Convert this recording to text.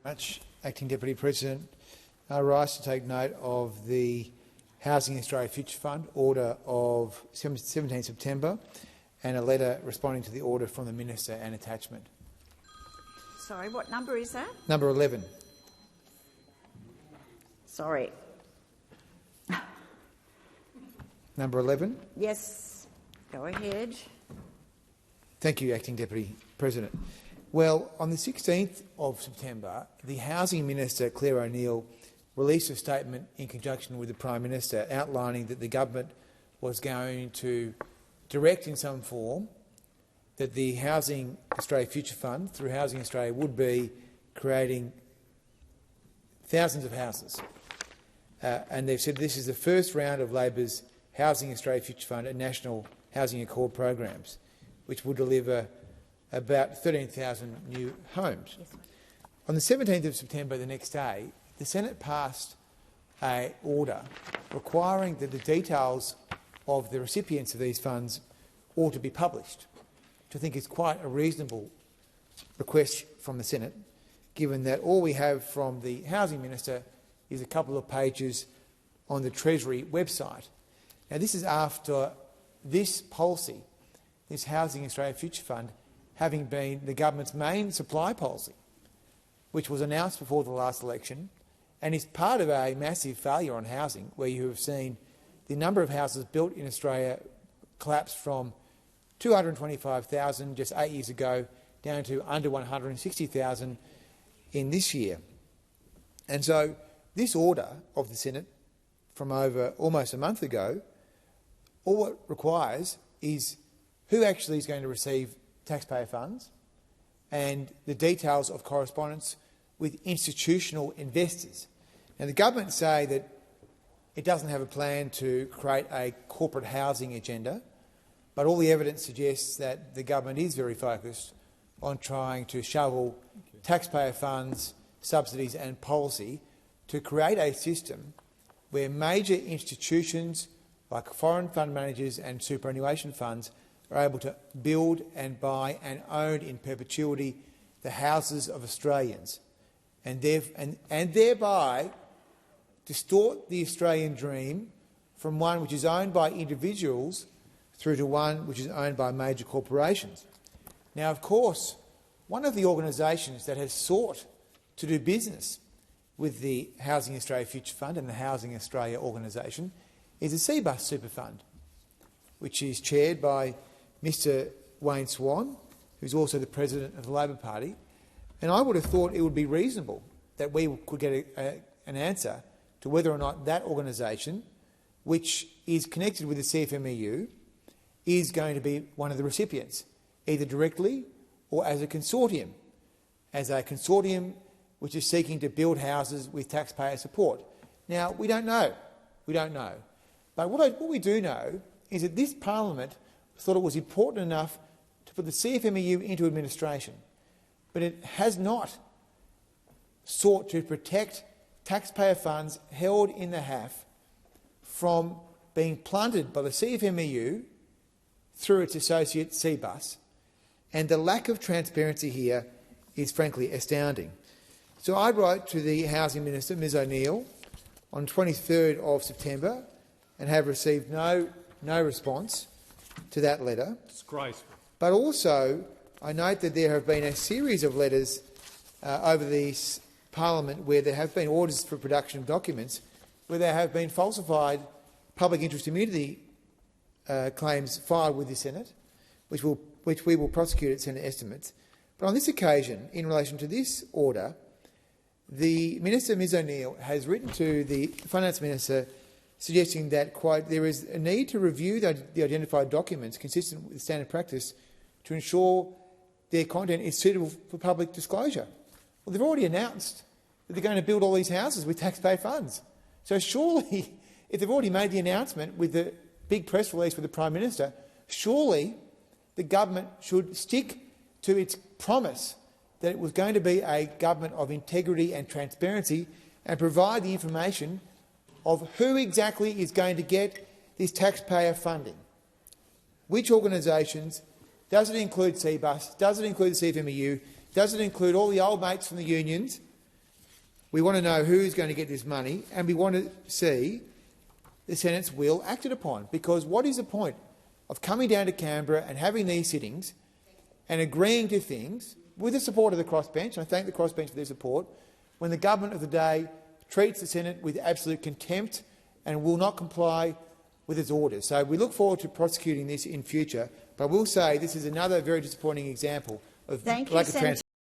Much, Acting Deputy President. I rise to take note of the Housing Australia Future Fund order of 17 September and a letter responding to the order from the Minister and attachment. Sorry, what number is that? Number 11. Sorry. Number 11. Yes, go ahead. Thank you, Acting Deputy President. Well, on the 16th of September, the Housing Minister, Claire O'Neill, released a statement in conjunction with the Prime Minister outlining that the government was going to direct in some form that the Housing Australia Future Fund, through Housing Australia, would be creating thousands of houses. And they've said this is the first round of Labor's Housing Australia Future Fund and National Housing Accord programs, which will deliver about 13,000 new homes. Yes. On the 17th of September, the next day, the Senate passed an order requiring that the details of the recipients of these funds ought to be published, which I think is quite a reasonable request from the Senate, given that all we have from the Housing Minister is a couple of pages on the Treasury website. Now, this is after this policy, this Housing Australia Future Fund, having been the government's main supply policy, which was announced before the last election and is part of a massive failure on housing, where you have seen the number of houses built in Australia collapse from 225,000 just 8 years ago down to under 160,000 in this year. And so this order of the Senate from over almost a month ago, all it requires is who actually is going to receive taxpayer funds and the details of correspondence with institutional investors. Now, the government say that it doesn't have a plan to create a corporate housing agenda, but all the evidence suggests that the government is very focused on trying to shovel taxpayer funds, subsidies and policy to create a system where major institutions like foreign fund managers and superannuation funds are able to build and buy and own in perpetuity the houses of Australians and thereby distort the Australian dream from one which is owned by individuals through to one which is owned by major corporations. Now, of course, one of the organisations that has sought to do business with the Housing Australia Future Fund and the Housing Australia organisation is the CBUS Super Fund, which is chaired by Mr Wayne Swan, who's also the President of the Labor Party, and I would have thought it would be reasonable that we could get an answer to whether or not that organisation, which is connected with the CFMEU, is going to be one of the recipients, either directly or as a consortium which is seeking to build houses with taxpayer support. Now, we don't know. We don't know. But what we do know is that this parliament thought it was important enough to put the CFMEU into administration, but it has not sought to protect taxpayer funds held in the HAF from being plundered by the CFMEU through its associate CBUS, and the lack of transparency here is frankly astounding. So I wrote to the Housing Minister, Ms O'Neill, on 23rd of September and have received no response to that letter. Disgraceful. But also, I note that there have been a series of letters over this parliament where there have been orders for production of documents where there have been falsified public interest immunity claims filed with the Senate, which we will prosecute at Senate estimates. But on this occasion, in relation to this order, the Minister, Ms O'Neill, has written to the Finance Minister suggesting that, quote, there is a need to review the identified documents consistent with standard practice to ensure their content is suitable for public disclosure. Well, they've already announced that they're going to build all these houses with taxpayer funds. So surely, if they've already made the announcement with the big press release with the Prime Minister, surely the government should stick to its promise that it was going to be a government of integrity and transparency and provide the information of who exactly is going to get this taxpayer funding. Which organisations? Does it include CBUS? Does it include the CFMEU? Does it include all the old mates from the unions We want to know who's going to get this money, and we want to see the Senate's will acted upon. Because what is the point of coming down to Canberra and having these sittings and agreeing to things with the support of the crossbench? I thank the crossbench for their support. When the government of the day treats the Senate with absolute contempt and will not comply with its orders. So we look forward to prosecuting this in future, but we'll say this is another very disappointing example of lack of transparency.